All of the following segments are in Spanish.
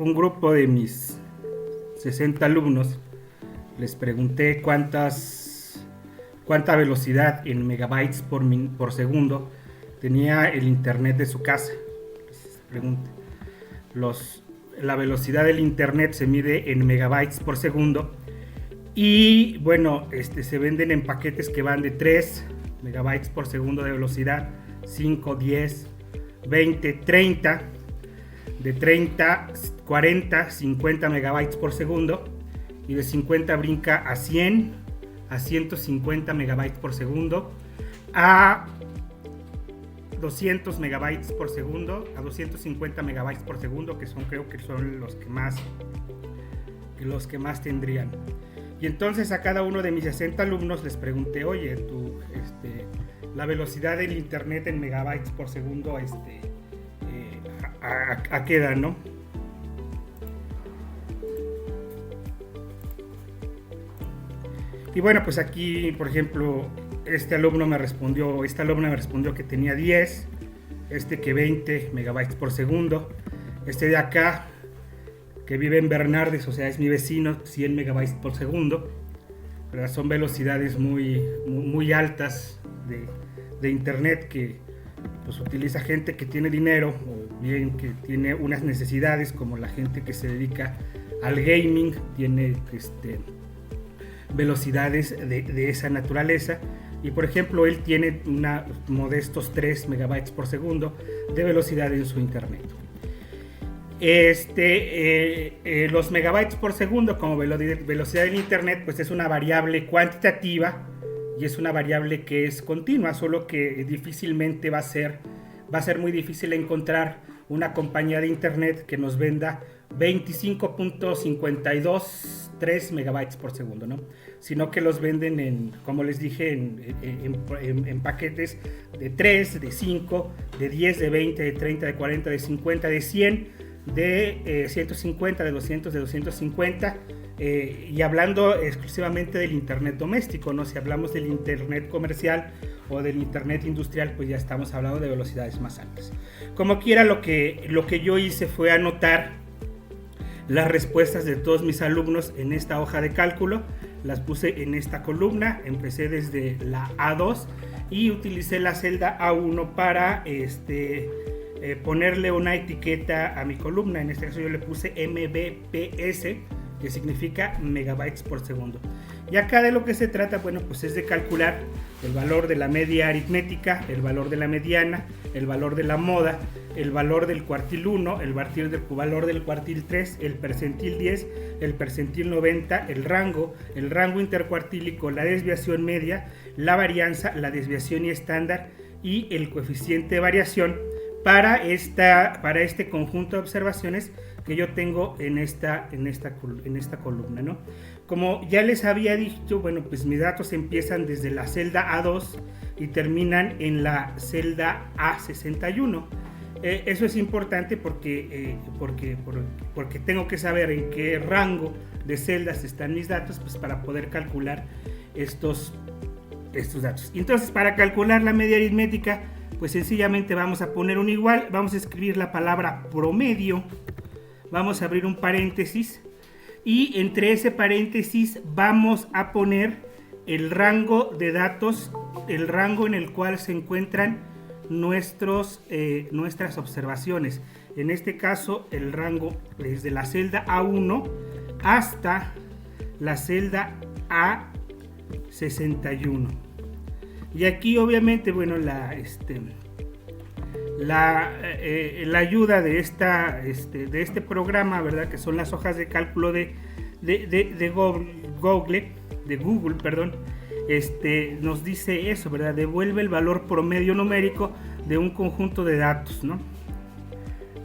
un grupo de mis 60 alumnos les pregunté cuánta velocidad en megabytes por segundo tenía el internet de su casa. Les pregunté. La velocidad del internet se mide en megabytes por segundo y bueno, se venden en paquetes que van de 3 megabytes por segundo de velocidad, 5, 10, 20, 30, de 30, 40, 50 megabytes por segundo, y de 50 brinca a 100, a 150 megabytes por segundo, a 200 megabytes por segundo, a 250 megabytes por segundo, que creo que son los que más tendrían. Y entonces a cada uno de mis 60 alumnos les pregunté, oye, la velocidad del internet en megabytes por segundo, ¿a qué edad, no? Y bueno, pues aquí, por ejemplo, esta alumna me respondió que tenía 10, que 20 megabytes por segundo, de acá, que vive en Bernardes, o sea, es mi vecino, 100 megabytes por segundo, ¿verdad? Son velocidades muy, muy, muy altas de internet que pues utiliza gente que tiene dinero o bien que tiene unas necesidades, como la gente que se dedica al gaming, tiene velocidades de esa naturaleza. Y por ejemplo, él tiene modestos 3 megabytes por segundo de velocidad en su internet. Los megabytes por segundo como velocidad del internet, pues es una variable cuantitativa y es una variable que es continua, solo que difícilmente va a ser muy difícil encontrar una compañía de internet que nos venda 25.523 megabytes por segundo, ¿no? Sino que los venden como les dije, en paquetes de 3, de 5, de 10, de 20, de 30, de 40, de 50, de 100, de 150, de 200, de 250, y hablando exclusivamente del internet doméstico, ¿no? Si hablamos del internet comercial o del internet industrial, pues ya estamos hablando de velocidades más altas. Como quiera, lo que yo hice fue anotar las respuestas de todos mis alumnos en esta hoja de cálculo, las puse en esta columna, empecé desde la A2 y utilicé la celda A1 para ponerle una etiqueta a mi columna. En este caso yo le puse MBPS, que significa megabytes por segundo. Y acá de lo que se trata, bueno, pues es de calcular el valor de la media aritmética, el valor de la mediana, el valor de la moda, el valor del cuartil 1, el valor del cuartil 3, el percentil 10, el percentil 90, el rango intercuartílico, la desviación media, la varianza, la desviación y estándar y el coeficiente de variación para este conjunto de observaciones que yo tengo en esta columna, ¿no? Como ya les había dicho, bueno, pues mis datos empiezan desde la celda A2 y terminan en la celda A61. Eso es importante porque tengo que saber en qué rango de celdas están mis datos, pues para poder calcular estos datos. Entonces, para calcular la media aritmética, pues sencillamente vamos a poner un igual, vamos a escribir la palabra promedio, vamos a abrir un paréntesis y entre ese paréntesis vamos a poner el rango de datos, el rango en el cual se encuentran nuestras observaciones. En este caso, el rango desde la celda A1 hasta la celda A61. Y aquí obviamente, bueno, la ayuda de este programa, ¿verdad? Que son las hojas de cálculo de Google, perdón, nos dice eso, ¿verdad? Devuelve el valor promedio numérico de un conjunto de datos, ¿no?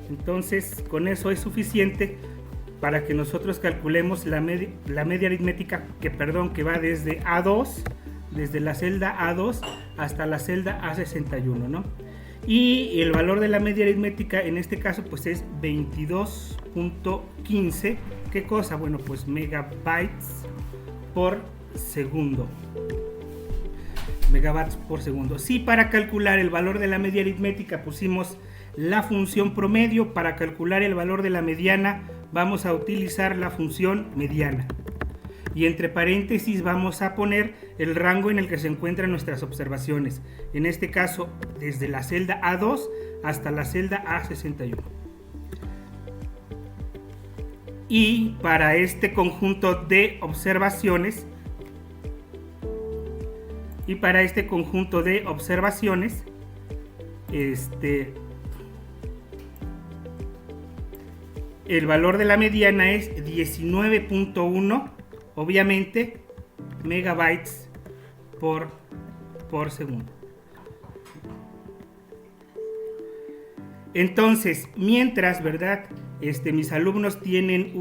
Entonces, con eso es suficiente para que nosotros calculemos la media aritmética que va desde A2, desde la celda A2 hasta la celda A61, ¿no? Y el valor de la media aritmética en este caso pues es 22.15. ¿Qué cosa? Bueno, pues megabytes por segundo. Megabytes por segundo. Si para calcular el valor de la media aritmética pusimos la función promedio, para calcular el valor de la mediana vamos a utilizar la función mediana. Y entre paréntesis vamos a poner el rango en el que se encuentran nuestras observaciones. En este caso, desde la celda A2 hasta la celda A61. Y para este conjunto de observaciones, el valor de la mediana es 19.1, obviamente, megabytes por segundo. Entonces, mientras, ¿verdad? Mis alumnos tienen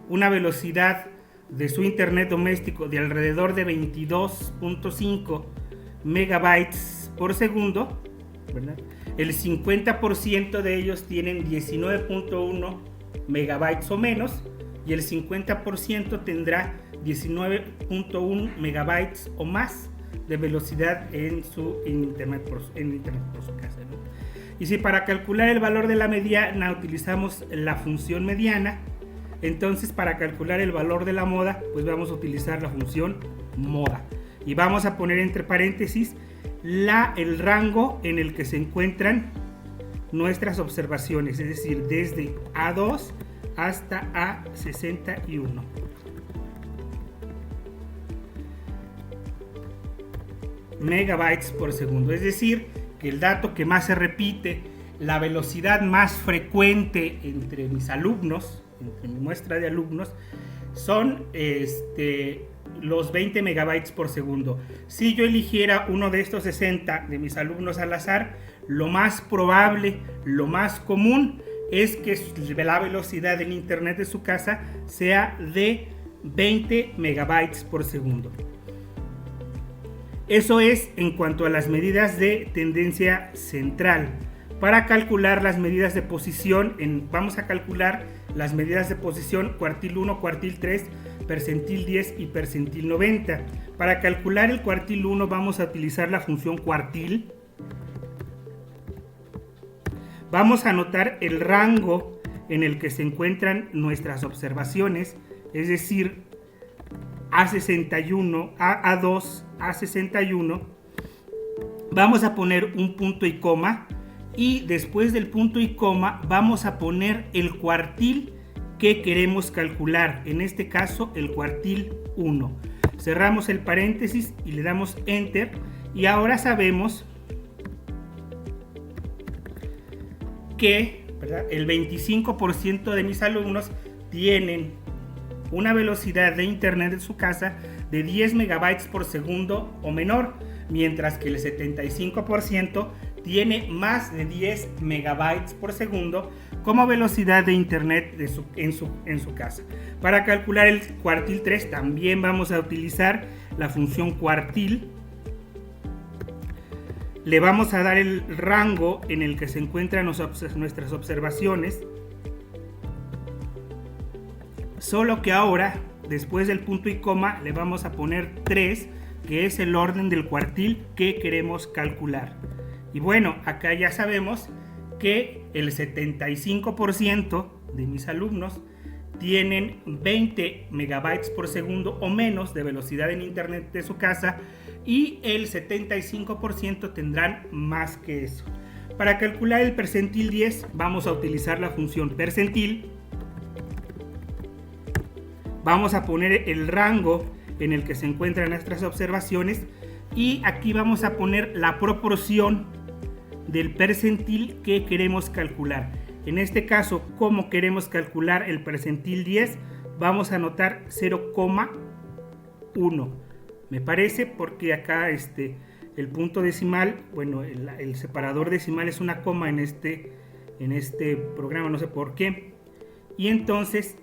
una velocidad de su internet doméstico de alrededor de 22.5 megabytes por segundo, ¿verdad? El 50% de ellos tienen 19.1 megabytes o menos y el 50% tendrá 19.1 megabytes o más de velocidad en internet por su casa, ¿no? Y si para calcular el valor de la mediana utilizamos la función mediana, entonces para calcular el valor de la moda, pues vamos a utilizar la función moda. Y vamos a poner entre paréntesis el rango en el que se encuentran nuestras observaciones, es decir, desde A2 hasta A61. Megabytes por segundo, es decir, que el dato que más se repite, la velocidad más frecuente entre mis alumnos, entre mi muestra de alumnos, son los 20 megabytes por segundo. Si yo eligiera uno de estos 60 de mis alumnos al azar, lo más probable, lo más común es que la velocidad del internet de su casa sea de 20 megabytes por segundo. Eso es en cuanto a las medidas de tendencia central. Para calcular las medidas de posición, vamos a calcular las medidas de posición cuartil 1, cuartil 3, percentil 10 y percentil 90. Para calcular el cuartil 1 vamos a utilizar la función cuartil. Vamos a anotar el rango en el que se encuentran nuestras observaciones, es decir, A61, A2, A61. Vamos a poner un punto y coma y después del punto y coma vamos a poner el cuartil que queremos calcular, en este caso el cuartil 1. Cerramos el paréntesis y le damos enter y ahora sabemos que, ¿verdad?, el 25% de mis alumnos tienen una velocidad de internet en su casa de 10 megabytes por segundo o menor, mientras que el 75% tiene más de 10 megabytes por segundo como velocidad de internet en su casa. Para calcular el cuartil 3 también vamos a utilizar la función cuartil. Le vamos a dar el rango en el que se encuentran nuestras observaciones, solo que ahora, después del punto y coma, le vamos a poner 3, que es el orden del cuartil que queremos calcular. Y bueno, acá ya sabemos que el 75% de mis alumnos tienen 20 megabytes por segundo o menos de velocidad en internet de su casa y el 75% tendrán más que eso. Para calcular el percentil 10 vamos a utilizar la función percentil. Vamos a poner el rango en el que se encuentran nuestras observaciones y aquí vamos a poner la proporción del percentil que queremos calcular. En este caso, como queremos calcular el percentil 10, vamos a anotar 0,1. Me parece porque acá el punto decimal, bueno, el separador decimal es una coma en este programa, no sé por qué. Y entonces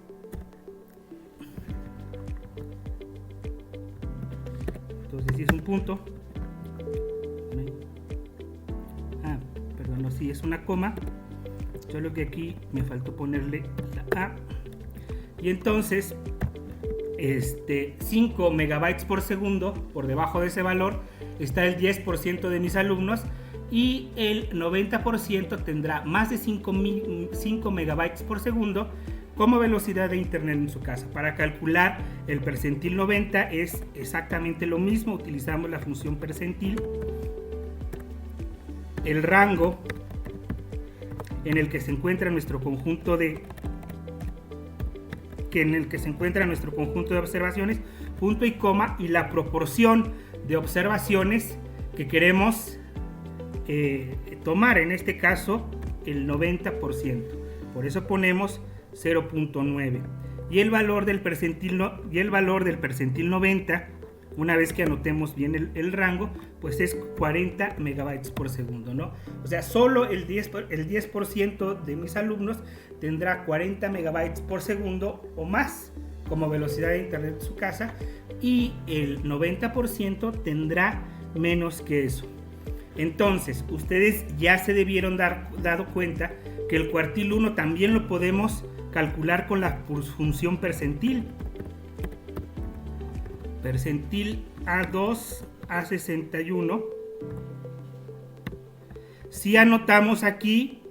si es un punto, perdón, no, si es una coma, solo que aquí me faltó ponerle la A. Y entonces 5 megabytes por segundo por debajo de ese valor está el 10% de mis alumnos y el 90% tendrá más de 5 megabytes por segundo como velocidad de internet en su casa. Para calcular el percentil 90 es exactamente lo mismo, utilizamos la función percentil. El rango en el que se encuentra nuestro conjunto de observaciones, punto y coma, y la proporción de observaciones que queremos tomar, en este caso el 90%. Por eso ponemos 0.9 y el valor del percentil 90, una vez que anotemos bien el rango, pues es 40 megabytes por segundo, ¿no? O sea, solo el 10% de mis alumnos tendrá 40 megabytes por segundo o más como velocidad de internet en su casa, y el 90% tendrá menos que eso. Entonces, ustedes ya se debieron dado cuenta que el cuartil 1 también lo podemos calcular con la función percentil. Percentil A2 a 61. Si anotamos aquí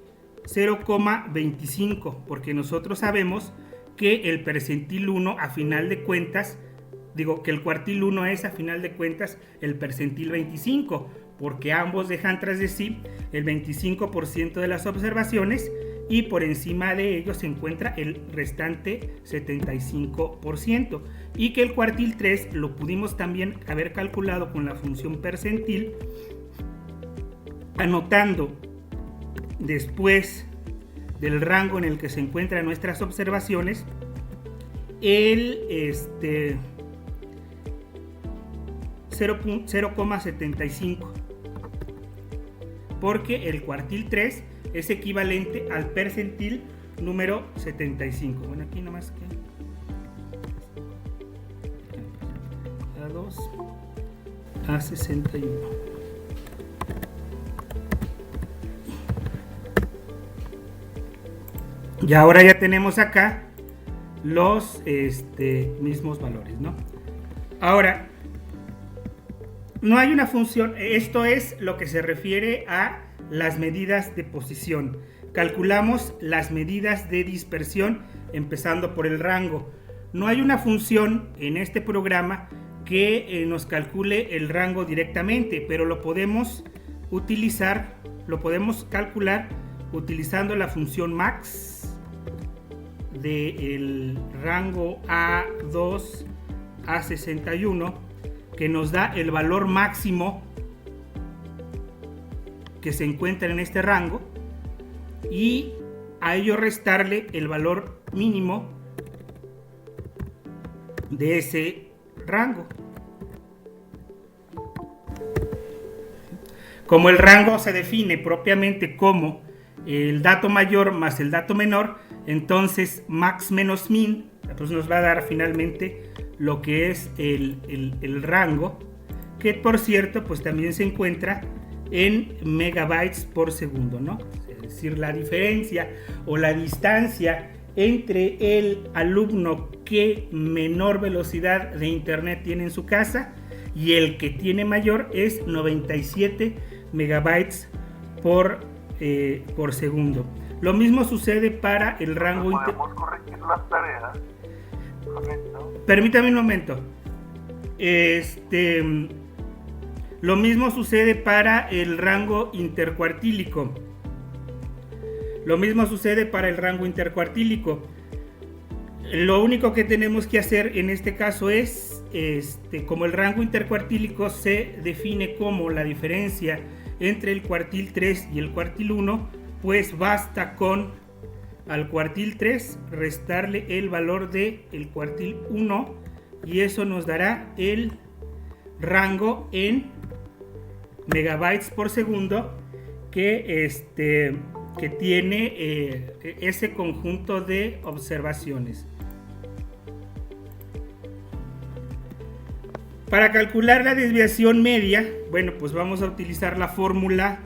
0,25, porque nosotros sabemos que el percentil 1 a final de cuentas, que el cuartil 1 es a final de cuentas el percentil 25, porque ambos dejan tras de sí el 25% de las observaciones y por encima de ellos se encuentra el restante 75%, y que el cuartil 3 lo pudimos también haber calculado con la función percentil, anotando después del rango en el que se encuentran nuestras observaciones el 0,75, porque el cuartil 3 es equivalente al percentil número 75. Bueno, aquí nomás que A2 a 61. Y ahora ya tenemos acá los mismos valores, ¿no? Ahora, no hay una función, esto es lo que se refiere a las medidas de posición. Calculamos las medidas de dispersión empezando por el rango. No hay una función en este programa que nos calcule el rango directamente, pero lo podemos calcular utilizando la función max del rango A2 a 61, que nos da el valor máximo que se encuentra en este rango, y a ello restarle el valor mínimo de ese rango. Como el rango se define propiamente como el dato mayor más el dato menor, entonces max menos min, entonces nos va a dar finalmente lo que es el rango, que por cierto pues también se encuentra en megabytes por segundo, ¿no? Es decir, la diferencia o la distancia entre el alumno que menor velocidad de internet tiene en su casa y el que tiene mayor es 97 megabytes por segundo. Lo mismo sucede para el rango. ¿Podemos corregir las tareas? ¿Correcto? Permítame un momento. Lo mismo sucede para el rango intercuartílico. Lo único que tenemos que hacer en este caso es, como el rango intercuartílico se define como la diferencia entre el cuartil 3 y el cuartil 1, pues basta con al cuartil 3 restarle el valor del cuartil 1 y eso nos dará el rango en megabytes por segundo que tiene ese conjunto de observaciones. Para calcular la desviación media, bueno, pues vamos a utilizar la fórmula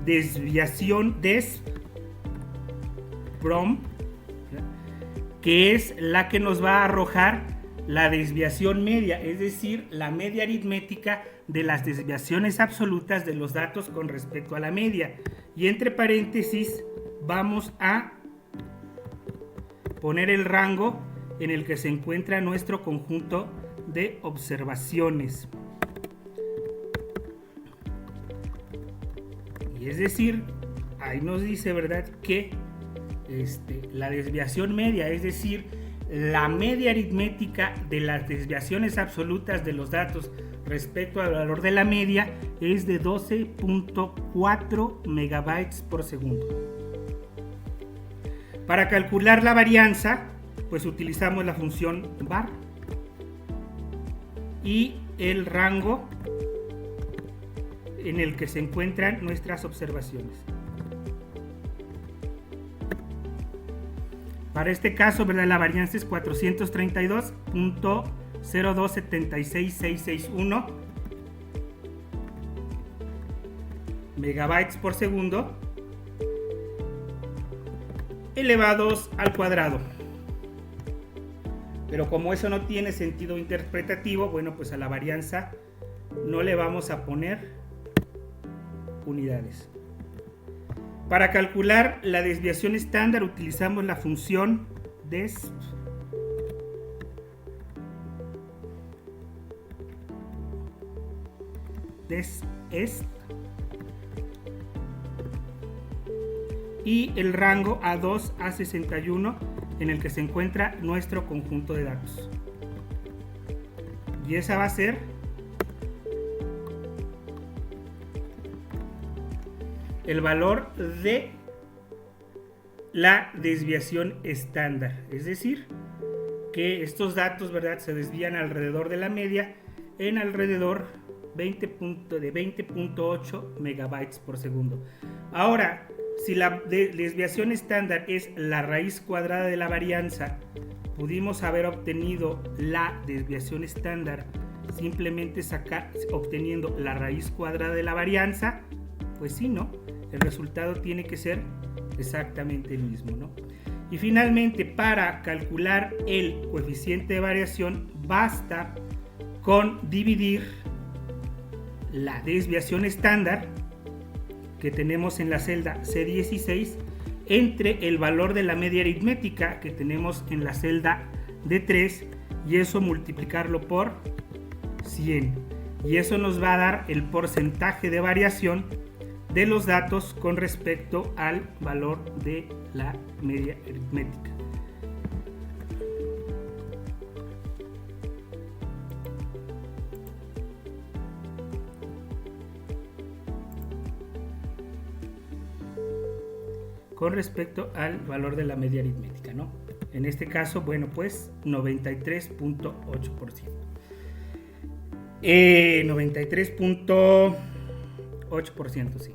desviación DESV, que es la que nos va a arrojar la desviación media, es decir, la media aritmética de las desviaciones absolutas de los datos con respecto a la media. Y entre paréntesis vamos a poner el rango en el que se encuentra nuestro conjunto de observaciones. Y es decir, ahí nos dice, ¿verdad?, que la desviación media, es decir, la media aritmética de las desviaciones absolutas de los datos respecto al valor de la media es de 12.4 megabytes por segundo. Para calcular la varianza, pues utilizamos la función var y el rango en el que se encuentran nuestras observaciones. Para este caso, ¿verdad?, la varianza es 432.0276661 megabytes por segundo elevados al cuadrado. Pero como eso no tiene sentido interpretativo, bueno, pues a la varianza no le vamos a poner unidades. Para calcular la desviación estándar utilizamos la función desv est y el rango A2 a 61 en el que se encuentra nuestro conjunto de datos. Y esa va a ser el valor de la desviación estándar, es decir, que estos datos, ¿verdad?, se desvían alrededor de la media en alrededor de 20.8 megabytes por segundo. Ahora, si la desviación estándar es la raíz cuadrada de la varianza, pudimos haber obtenido la desviación estándar simplemente obteniendo la raíz cuadrada de la varianza. Pues sí, ¿no? El resultado tiene que ser exactamente el mismo, ¿no? Y finalmente, para calcular el coeficiente de variación, basta con dividir la desviación estándar que tenemos en la celda C16 entre el valor de la media aritmética que tenemos en la celda D3 y eso multiplicarlo por 100. Y eso nos va a dar el porcentaje de variación de los datos con respecto al valor de la media aritmética. Con respecto al valor de la media aritmética, ¿no? En este caso, bueno, pues 93.8%. 93.8%, sí.